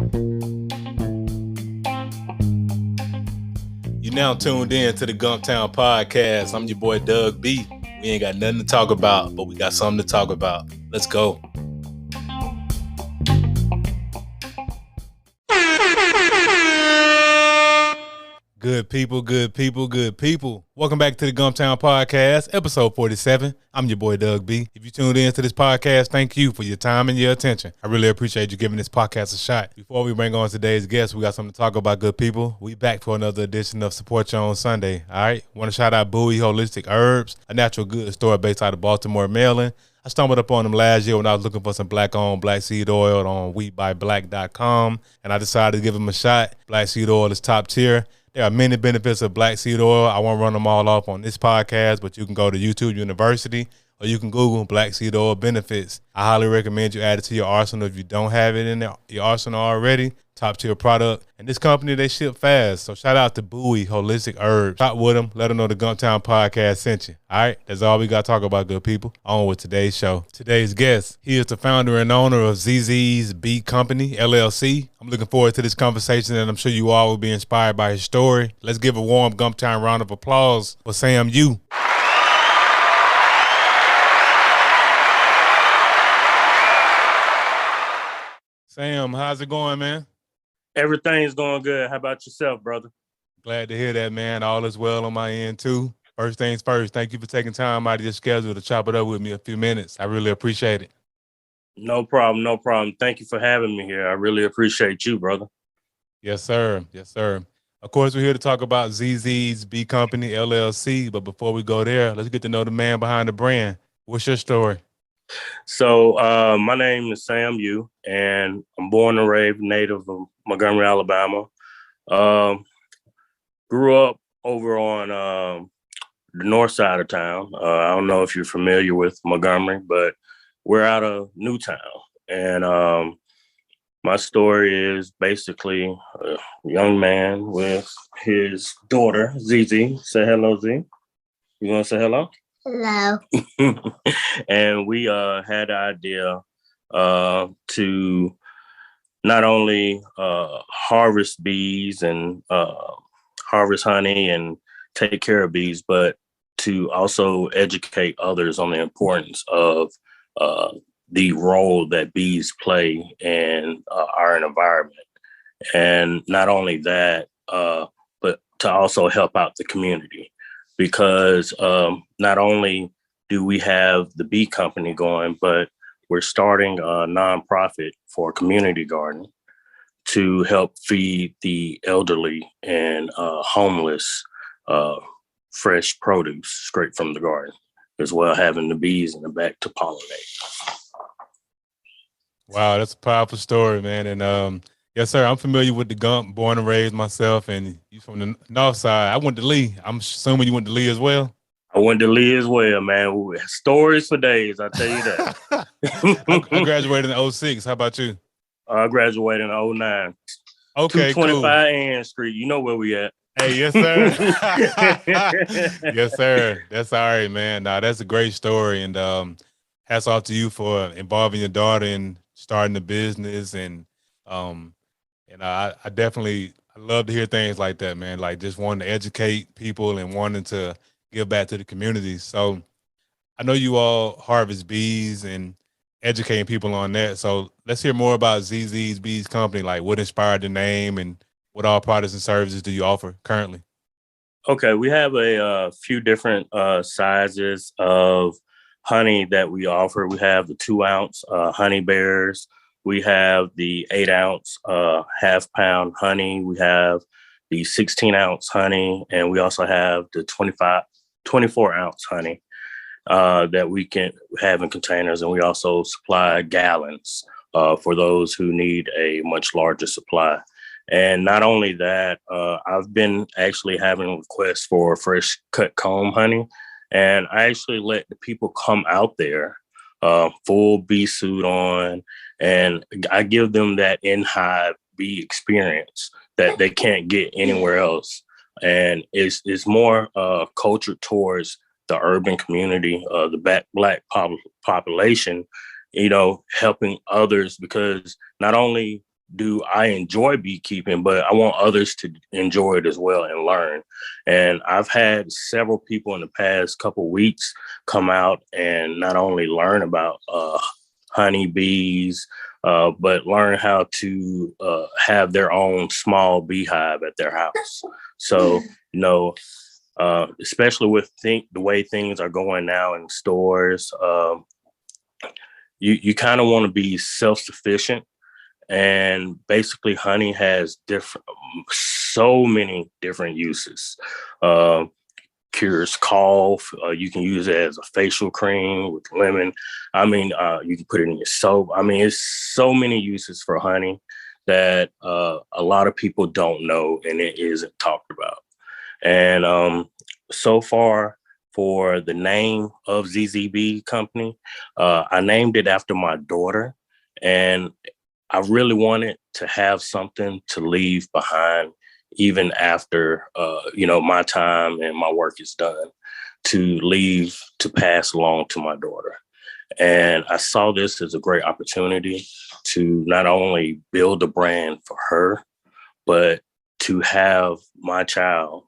You now tuned in to the Gumptown Podcast. I'm your boy Doug B. We ain't got nothing to talk about, but we got something to talk about. Let's go. Good people. Welcome back to the Gumptown Podcast, episode 47. I'm your boy Doug B. If you tuned in to this podcast, thank you for your time and your attention. I really appreciate you giving this podcast a shot. Before we bring on today's guest, we got something to talk about, good people. We back for another edition of Support You on Sunday. All right. Want to shout out Bowie Holistic Herbs, a natural goods store based out of Baltimore, Maryland. I stumbled upon them last year when I was looking for some black-owned black seed oil on wheatbyblack.com, and I decided to give them a shot. Black seed oil is top tier. There are many benefits of black seed oil. I won't run them all off on this podcast, but you can go to YouTube University or you can Google black seed oil benefits. I highly recommend you add it to your arsenal if you don't have it in your arsenal already. Top tier product. And this company, they ship fast. So shout out to Bowie Holistic Herbs. Talk with them. Let them know the Gumptown Podcast sent you. All right. That's all we got to talk about, good people. On with today's show. Today's guest, he is the founder and owner of Zizi's Bee Company, LLC. I'm looking forward to this conversation, and I'm sure you all will be inspired by his story. Let's give a warm Gumptown round of applause for Sam Yu. Sam, how's it going, man? Everything's going good. How about yourself, brother? Glad to hear that, man. All is well on my end, too. First things first, thank you for taking time out of your schedule to chop it up with me a few minutes. I really appreciate it. No problem. Thank you for having me here. I really appreciate you, brother. Yes, sir. Of course, we're here to talk about Zizi's Bee Company, LLC. But before we go there, let's get to know the man behind the brand. What's your story? So my name is Sam Yu, and I'm born and raised native of Montgomery, Alabama. Grew up over on the north side of town. I don't know if you're familiar with Montgomery, but we're out of Newtown. And my story is basically a young man with his daughter, Zizi. Say hello, Z. You want to say hello? Hello. And we had the idea to not only harvest bees and harvest honey and take care of bees, but to also educate others on the importance of the role that bees play in our environment. And not only that, but to also help out the community. Because not only do we have the bee company going, but we're starting a nonprofit for a community garden to help feed the elderly and homeless fresh produce straight from the garden, as well having the bees in the back to pollinate. Wow, that's a powerful story, man. And yes, sir, I'm familiar with the Gump, born and raised myself, and you from the north side. I went to Lee. I'm assuming you went to Lee as well? I went to Lee as well, man. Stories for days, I tell you that. I graduated in 06. How about you? I graduated in 09. Okay, 225 cool. Ann Street. You know where we at. Hey, yes, sir. Yes, sir. That's all right, man. Nah, that's a great story. And hats off to you for involving your daughter in starting the business. And I definitely love to hear things like that, man. Like just wanting to educate people and wanting to give back to the community. So I know you all harvest bees and educating people on that. So let's hear more about Zizi's Bees Company. Like what inspired the name and what all products and services do you offer currently? Okay, we have a few different sizes of honey that we offer. We have the 2-ounce honey bears. We have the 8-ounce half-pound honey. We have the 16-ounce honey, and we also have the 24-ounce honey that we can have in containers. And we also supply gallons for those who need a much larger supply. And not only that, I've been actually having requests for fresh cut comb honey. And I actually let the people come out there, full bee suit on, and I give them that in-hive bee experience that they can't get anywhere else. And it's more cultured towards the urban community, the Black population, helping others, because not only do I enjoy beekeeping, but I want others to enjoy it as well and learn. And I've had several people in the past couple weeks come out and not only learn about honeybees, but learn how to have their own small beehive at their house. So, especially with the way things are going now in stores, you kind of want to be self-sufficient. And basically, honey has so many different uses. Cures cough. You can use it as a facial cream with lemon. I mean, you can put it in your soap. I mean, it's so many uses for honey that a lot of people don't know, and it isn't talked about. And so far, for the name of ZZB Company, I named it after my daughter, and I really wanted to have something to leave behind, even after, my time and my work is done, to pass along to my daughter. And I saw this as a great opportunity to not only build a brand for her, but to have my child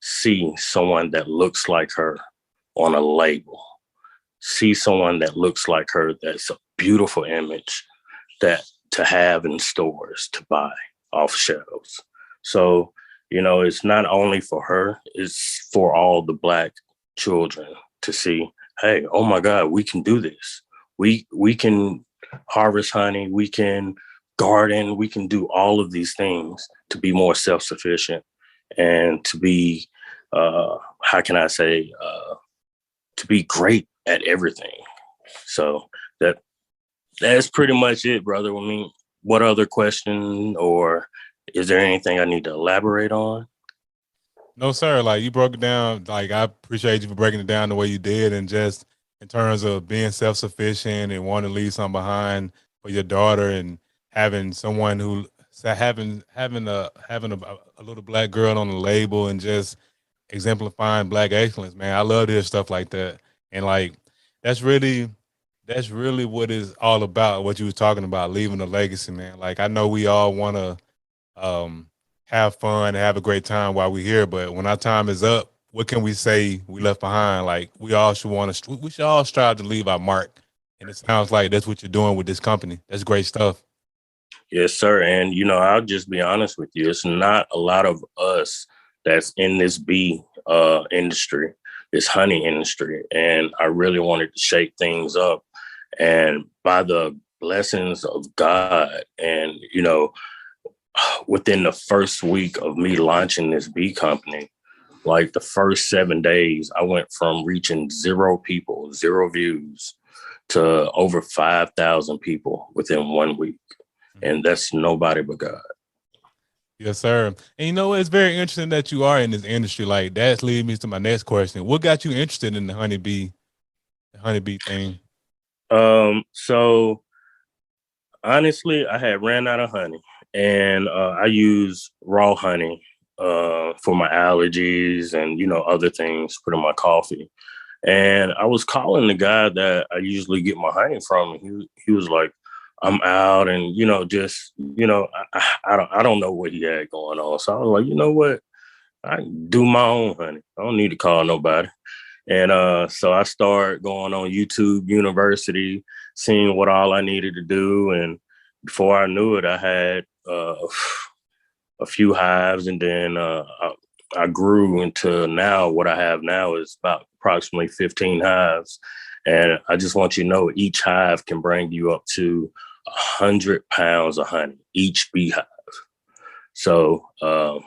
see someone that looks like her on a label, see someone that looks like her. That's a beautiful image that to have in stores, to buy off shelves. So, it's not only for her, it's for all the Black children to see, hey, oh my God, we can do this. We can harvest honey, we can garden, we can do all of these things to be more self-sufficient and to be, how can I say, to be great at everything. So that's pretty much it, brother. I mean, what other question, or is there anything I need to elaborate on? No, sir. Like, you broke it down. Like, I appreciate you for breaking it down the way you did, and just in terms of being self-sufficient and wanting to leave something behind for your daughter, and having someone who having a little Black girl on the label, and just exemplifying Black excellence, man. I love to hear stuff like that. And like, that's really that's really what it's all about, what you was talking about, leaving a legacy, man. Like, I know we all want to um have fun and have a great time while we're here, but when our time is up, what can we say we left behind? Like, we should all strive to leave our mark. And it sounds like that's what you're doing with this company. That's great stuff. Yes, sir. And, I'll just be honest with you. It's not a lot of us that's in this bee industry, this honey industry. And I really wanted to shake things up. And by the blessings of God, and, within the first week of me launching this bee company, like the first 7 days, I went from reaching 0 people, 0 views, to over 5,000 people within 1 week. And that's nobody but God. Yes, sir. And you know what? It's very interesting that you are in this industry. Like, that's leading me to my next question. What got you interested in the honeybee thing? So honestly, I had ran out of honey, and I use raw honey for my allergies and other things, put in my coffee. And I was calling the guy that I usually get my honey from. And he was like, I'm out, and I don't know what he had going on. So I was like, you know what? I can do my own honey. I don't need to call nobody. And so I started going on YouTube University, seeing what all I needed to do. And before I knew it, I had a few hives, and then I grew into now what I have now is about approximately 15 hives. And I just want you to know each hive can bring you up to 100 pounds of honey, each beehive. So,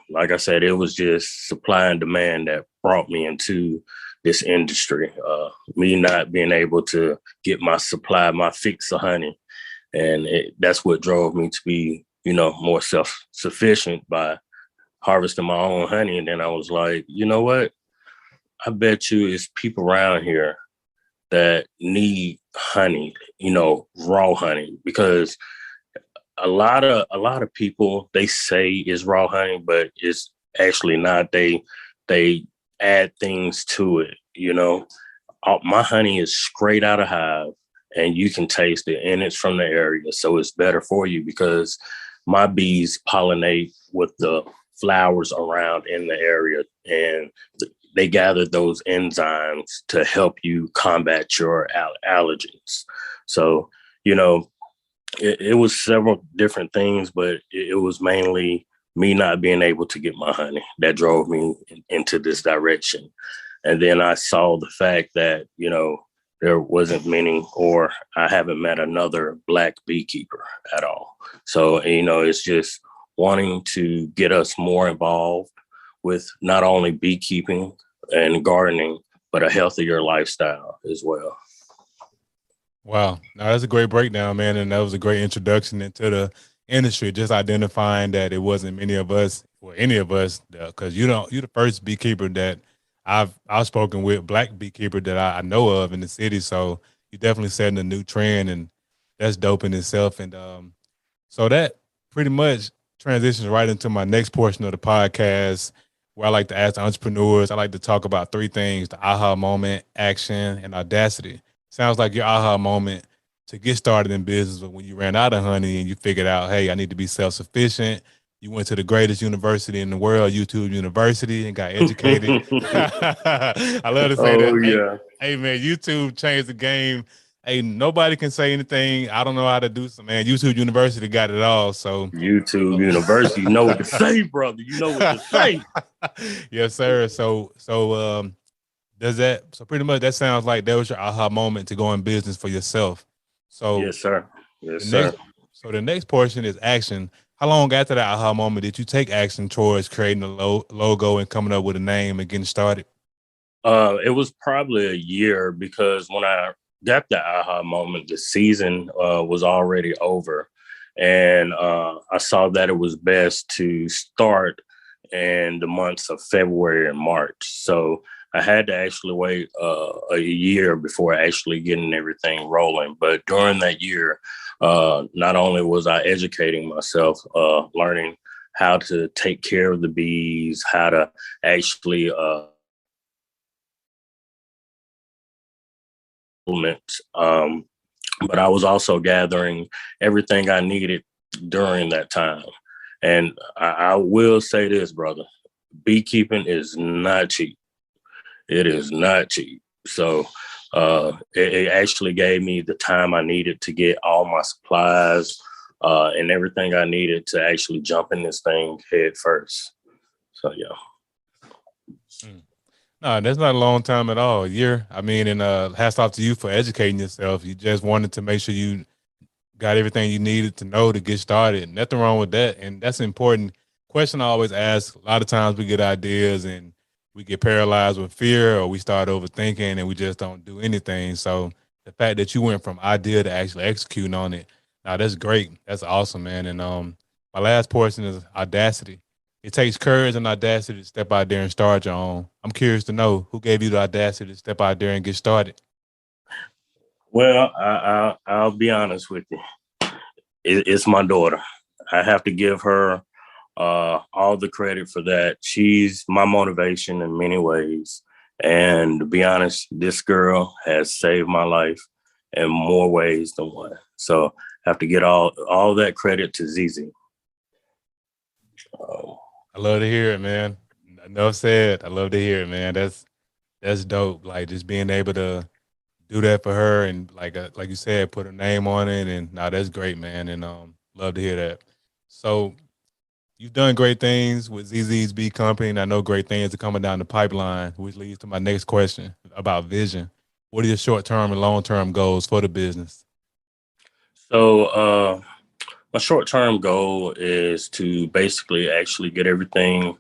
like I said, it was just supply and demand that brought me into this industry. Me not being able to get my fix of honey. And that's what drove me to be, more self-sufficient by harvesting my own honey. And then I was like, you know what? I bet you it's people around here that need honey, raw honey, because a lot of people, they say it's raw honey, but it's actually not. They add things to it. My honey is straight out of hive, and you can taste it, and it's from the area, so it's better for you because my bees pollinate with the flowers around in the area, and they gather those enzymes to help you combat your allergens. So, you know, it was several different things, but it was mainly me not being able to get my honey that drove me into this direction. And then I saw the fact that, there wasn't many, or I haven't met another Black beekeeper at all. So, it's just wanting to get us more involved with not only beekeeping and gardening, but a healthier lifestyle as well. Wow. Now that's a great breakdown, man. And that was a great introduction into the industry, just identifying that it wasn't many of us or any of us, because you're the first beekeeper that I've spoken with, Black beekeeper that I know of in the city. So you definitely setting a new trend, and that's dope in itself. And so that pretty much transitions right into my next portion of the podcast, where I like to ask entrepreneurs. I like to talk about three things: the aha moment, action, and audacity. Sounds like your aha moment to get started in business was when you ran out of honey and you figured out, hey, I need to be self-sufficient. You went to the greatest university in the world, YouTube University, and got educated. I love to say Oh, that. Hey, yeah. hey, man, YouTube changed the game. Hey, nobody can say anything. I don't know how to do some, man. YouTube University got it all. So YouTube University, you know what to say, brother. You know what to say. Yes, sir. So does that, so pretty much that sounds like that was your aha moment to go in business for yourself. So Yes, sir. Yes, the sir. next so the next portion is action. How long after that aha moment did you take action towards creating a logo and coming up with a name and getting started? It was probably a year, because when I got the aha moment, the season was already over. And I saw that it was best to start in the months of February and March. So I had to actually wait a year before actually getting everything rolling. But during that year, not only was I educating myself, learning how to take care of the bees, how to actually um, but I was also gathering everything I needed during that time. And I will say this, brother, beekeeping is not cheap. It is not cheap. So it actually gave me the time I needed to get all my supplies and everything I needed to actually jump in this thing head first. So, yeah. No, that's not a long time at all. A year. I mean, and hats off to you for educating yourself. You just wanted to make sure you got everything you needed to know to get started. Nothing wrong with that. And that's an important question I always ask. A lot of times we get ideas and we get paralyzed with fear, or we start overthinking and we just don't do anything. So the fact that you went from idea to actually executing on it, now that's great. That's awesome, man. And my last portion is audacity. It takes courage and audacity to step out there and start your own. I'm curious to know who gave you the audacity to step out there and get started. Well, I'll be honest with you. It's my daughter. I have to give her all the credit for that. She's my motivation in many ways. And to be honest, this girl has saved my life in more ways than one. So I have to get all that credit to Zizi. I love to hear it, man. Enough said. I love to hear it, man. That's dope. Like just being able to do that for her and like you said, put her name on it, and now that's great, man. And love to hear that. So you've done great things with ZZ's B Company, and I know great things are coming down the pipeline, which leads to my next question about vision. What are your short term and long term goals for the business? So my short-term goal is to basically actually get everything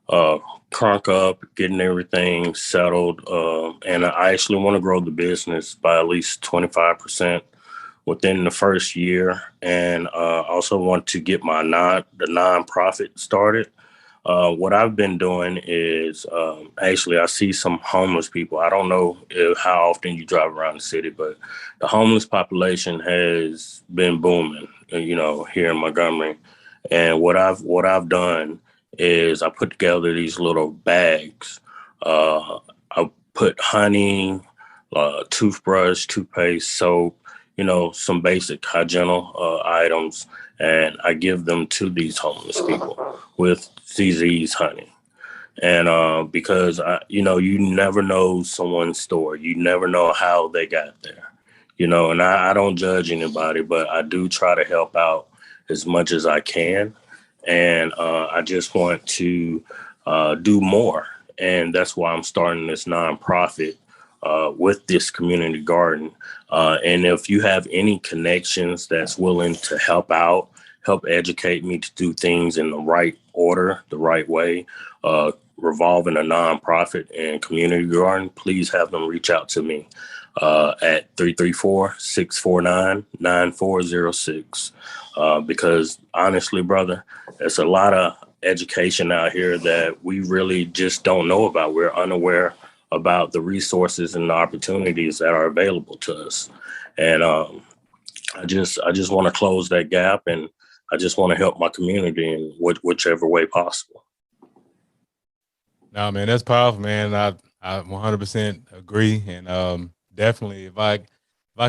uh, crunk up, getting everything settled. And I actually want to grow the business by at least 25% within the first year. And also want to get the nonprofit started. What I've been doing is actually I see some homeless people. I don't know how often you drive around the city, but the homeless population has been booming, here in Montgomery. And what I've done is I put together these little bags. I put honey, toothbrush, toothpaste, soap, some basic hygienic items, and I give them to these homeless people with Zizi's honey. And because you never know someone's story. You never know how they got there. And I don't judge anybody, but I do try to help out as much as I can. And I just want to do more. And that's why I'm starting this nonprofit with this community garden. And if you have any connections that's willing to help out, help educate me to do things in the right order, the right way, revolving a nonprofit and community garden, please have them reach out to me at 334-649-9406. Because honestly, brother, there's a lot of education out here that we really just don't know about. We're unaware about the resources and the opportunities that are available to us. And I just want to close that gap, and I just want to help my community in whichever way possible. No, man, that's powerful, man. I 100% agree, and definitely, if I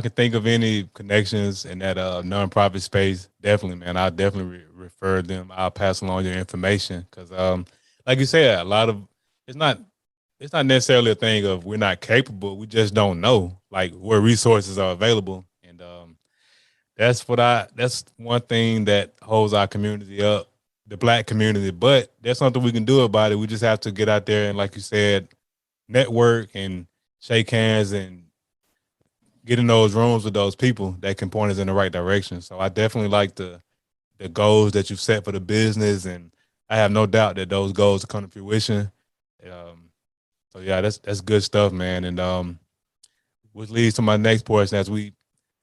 can think of any connections in that nonprofit space, definitely, man, I'll definitely refer them. I'll pass along your information because, like you said, a lot of it's not necessarily a thing of we're not capable. We just don't know like where resources are available, and that's one thing that holds our community up, the Black community. But there's something we can do about it. We just have to get out there and, like you said, network and shake hands and get in those rooms with those people that can point us in the right direction. So I definitely like the goals that you've set for the business, and I have no doubt that those goals will come to fruition. So yeah, that's good stuff, man. And which leads to my next portion. As we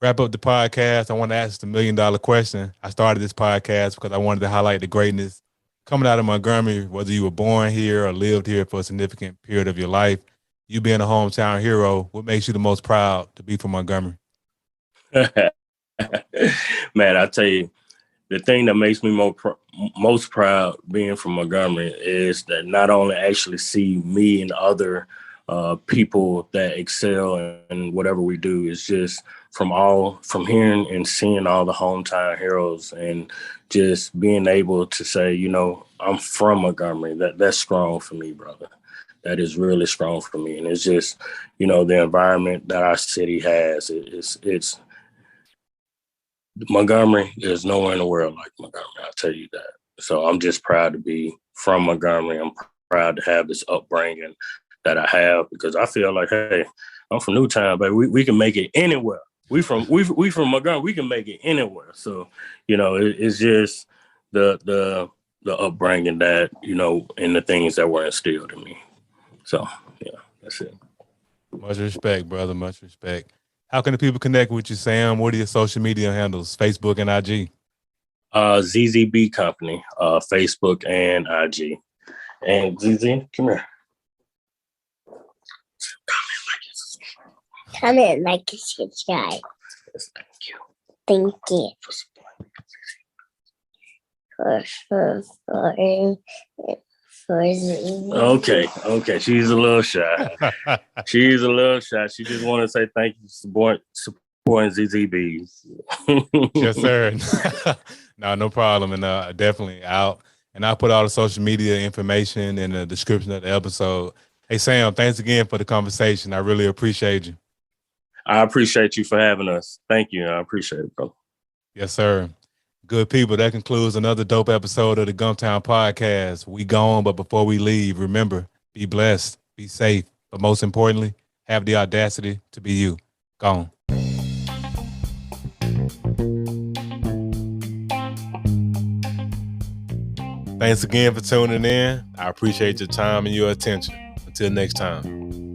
wrap up the podcast, I want to ask the $1 million question. I started this podcast because I wanted to highlight the greatness coming out of Montgomery, whether you were born here or lived here for a significant period of your life. You being a hometown hero, what makes you the most proud to be from Montgomery? Man, I tell you, the thing that makes me most proud being from Montgomery is that not only actually see me and other people that excel in whatever we do, is just from hearing and seeing all the hometown heroes and just being able to say, I'm from Montgomery. That's strong for me, brother. That is really strong for me. And it's just, the environment that our city has. It's Montgomery, there's nowhere in the world like Montgomery, I'll tell you that. So I'm just proud to be from Montgomery. I'm proud to have this upbringing that I have, because I feel like, hey, I'm from Newtown, but we can make it anywhere. We from Montgomery, we can make it anywhere. So, it's just the upbringing that, and the things that were instilled in me. So, yeah, that's it. Much respect, brother. Much respect. How can the people connect with you, Sam? What are your social media handles, Facebook and IG? ZZB Company, Facebook and IG. And Zizi, come here. Comment, like, and subscribe. Yes, thank you. Thank you. For Zizi. Okay. She's a little shy. She just want to say thank you for supporting ZZBs. Yes, sir. No problem. And definitely out. And I'll put all the social media information in the description of the episode. Hey, Sam, thanks again for the conversation. I really appreciate you. I appreciate you for having us. Thank you. I appreciate it, bro. Yes, sir. Good people, that concludes another dope episode of the Gumptown Podcast. We gone, but before we leave, remember, be blessed, be safe, but most importantly, have the audacity to be you. Gone. Thanks again for tuning in. I appreciate your time and your attention. Until next time.